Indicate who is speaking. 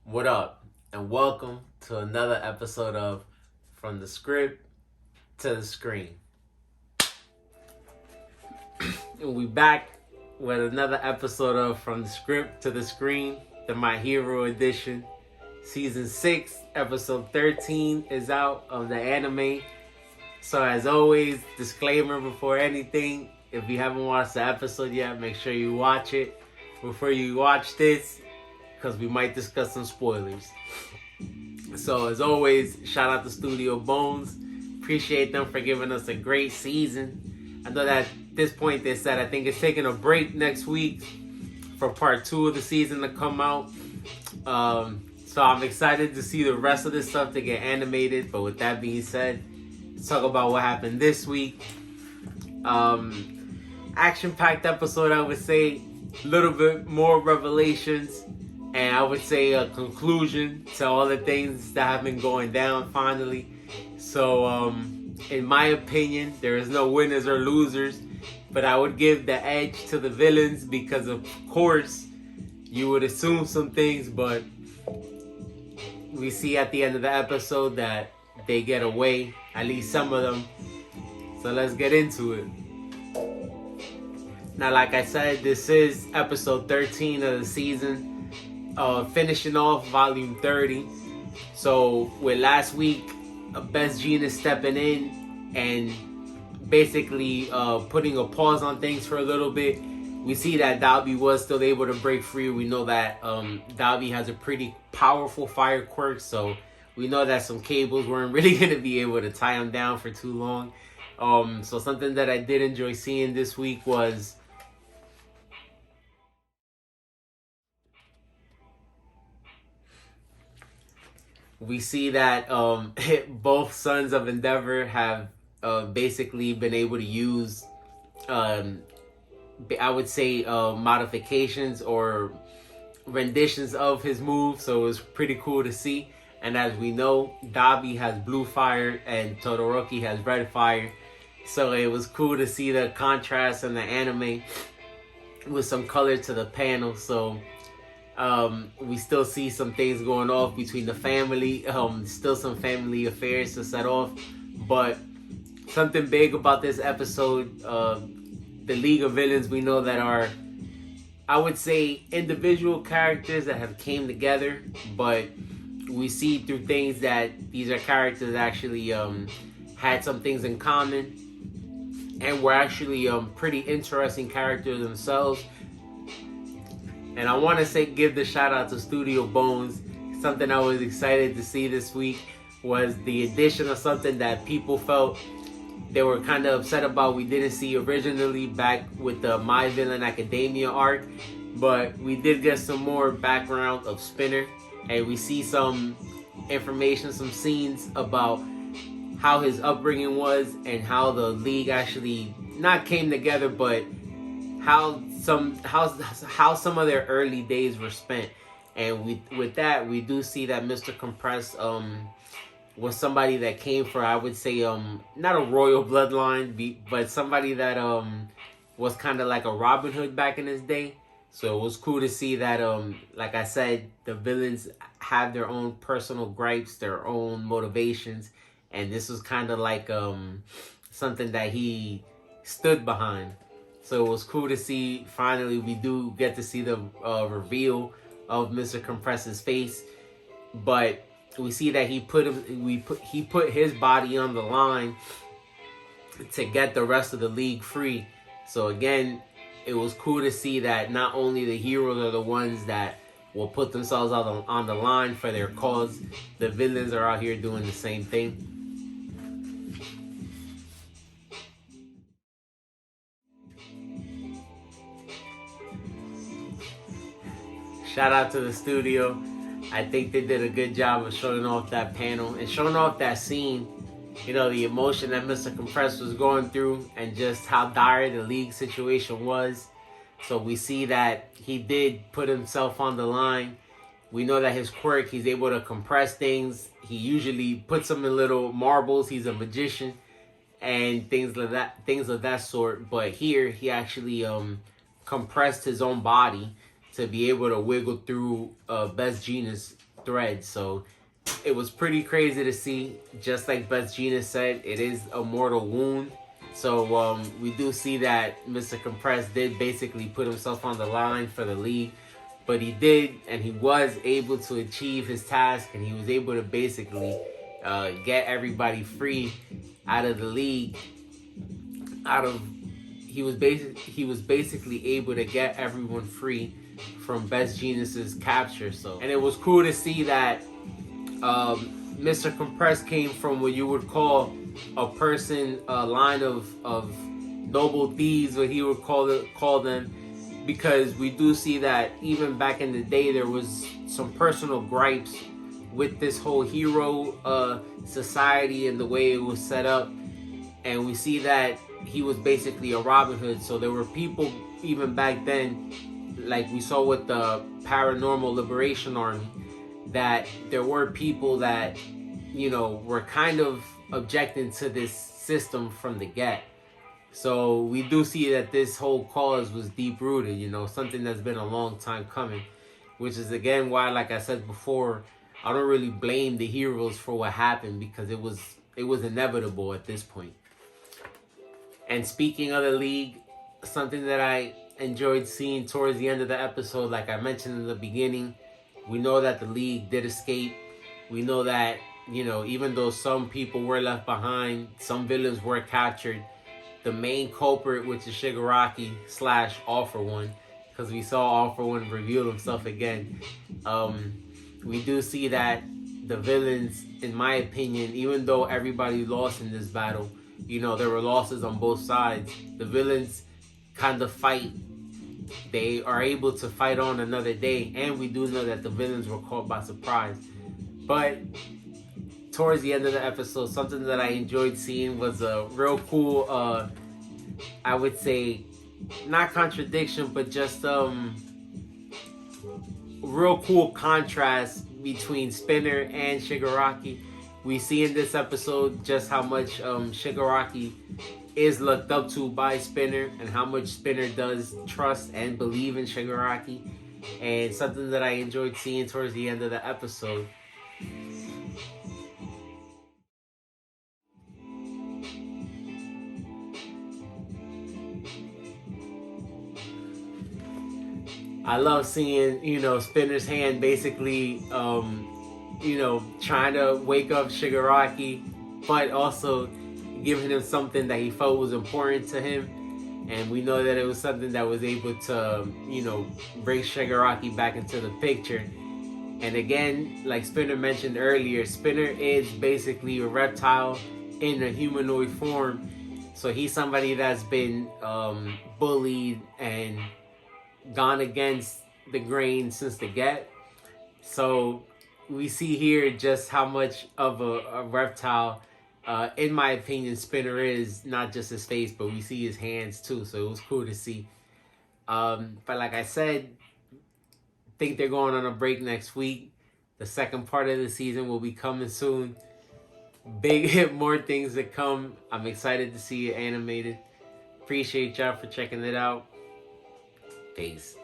Speaker 1: What up? And welcome to another episode of From the Script to the Screen. And we back with another episode of From the Script to the Screen, the My Hero edition. Season 6, episode 13 is out of the anime. So as always, disclaimer before anything, if you haven't watched the episode yet, make sure you watch it before you watch this, because we might discuss some spoilers. So as always, shout out to Studio Bones. Appreciate them for giving us a great season. I know that at this point they said I think it's taking a break next week for part 2 of the season to come out. So I'm excited to see the rest of this stuff to get animated. But with that being said, let's talk about what happened this week. Action-packed episode, I would say. A little bit more revelations. And I would say a conclusion to all the things that have been going down finally. So, in my opinion, there is no winners or losers. But I would give the edge to the villains because, of course, you would assume some things. But we see at the end of the episode that they get away, at least some of them. So let's get into it. Now, like I said, this is episode 13 of the season. Finishing off volume 30. So with last week, Best Jean is stepping in and basically putting a pause on things for a little bit. We see that Dabi was still able to break free. We know that Dabi has a pretty powerful fire quirk, so we know that some cables weren't really going to be able to tie him down for too long. So something that I did enjoy seeing this week was we see that both Sons of Endeavor have basically been able to use, I would say, modifications or renditions of his move. So it was pretty cool to see. And as we know, Dabi has blue fire and Todoroki has red fire. So it was cool to see the contrast in the anime with some color to the panel. So we still see some things going off between the family. Still some family affairs to set off. But something big about this episode, the League of Villains, we know that are, I would say, individual characters that have came together. But we see through things that these are characters that actually had some things in common. And were actually pretty interesting characters themselves. And I want to say, give the shout out to Studio Bones. Something I was excited to see this week was the addition of something that people felt they were kind of upset about. We didn't see originally back with the My Villain Academia arc, but we did get some more background of Spinner, and we see some information, some scenes about how his upbringing was and how the league actually not came together, but how some of their early days were spent. And with that, we do see that Mr. Compress was somebody that came for, I would say, not a royal bloodline, but somebody that was kind of like a Robin Hood back in his day. So it was cool to see that, like I said, the villains have their own personal gripes, their own motivations, and this was kind of like something that he stood behind. So it was cool to see. Finally, we do get to see the reveal of Mr. Compress's face, but we see that he put his body on the line to get the rest of the league free. So again, it was cool to see that not only the heroes are the ones that will put themselves on the line for their cause, the villains are out here doing the same thing. Shout out to the studio. I think they did a good job of showing off that panel and showing off that scene. You know, the emotion that Mr. Compress was going through and just how dire the league situation was. So we see that he did put himself on the line. We know that his quirk, he's able to compress things. He usually puts them in little marbles. He's a magician and things of that sort. But here, he actually compressed his own body to be able to wiggle through Best Jean's thread. So it was pretty crazy to see. Just like Beth Gina said, it is a mortal wound. So we do see that Mr. Compress did basically put himself on the line for the league. But he did, and he was able to achieve his task, and he was able to basically get everybody free out of the league. He was basically able to get everyone free from Best Genius's capture. So, and it was cool to see that Mr. Compress came from what you would call a line of noble thieves, what he would call them, because we do see that even back in the day there was some personal gripes with this whole hero society and the way it was set up, and we see that he was basically a Robin Hood. So there were people even back then, like we saw with the Paranormal Liberation Army, that there were people that, you know, were kind of objecting to this system from the get. So we do see that this whole cause was deep rooted, you know, something that's been a long time coming, which is again why, like I said before, I don't really blame the heroes for what happened, because it was inevitable at this point. And speaking of the league, something that I enjoyed seeing towards the end of the episode, like I mentioned in the beginning, we know that the league did escape. We know that, you know, even though some people were left behind, some villains were captured, the main culprit, which is Shigaraki / All For One, because we saw All For One reveal himself again. We do see that the villains, in my opinion, even though everybody lost in this battle, you know, there were losses on both sides. The villains kind of fight. They are able to fight on another day, and we do know that the villains were caught by surprise. But towards the end of the episode, something that I enjoyed seeing was a real cool, I would say, not contradiction, but just real cool contrast between Spinner and Shigaraki. We see in this episode just how much Shigaraki is looked up to by Spinner, and how much Spinner does trust and believe in Shigaraki. And something that I enjoyed seeing towards the end of the episode. I love seeing, you know, Spinner's hand basically, you know, trying to wake up Shigaraki, but also giving him something that he felt was important to him. And we know that it was something that was able to, you know, bring Shigaraki back into the picture. And again, like Spinner mentioned earlier, Spinner is basically a reptile in a humanoid form. So he's somebody that's been bullied and gone against the grain since the get. So we see here just how much of a reptile, in my opinion, Spinner is. Not just his face, but we see his hands too. So it was cool to see. But like I said, I think they're going on a break next week. The second part of the season will be coming soon. More things to come. I'm excited to see it animated. Appreciate y'all for checking it out. Peace.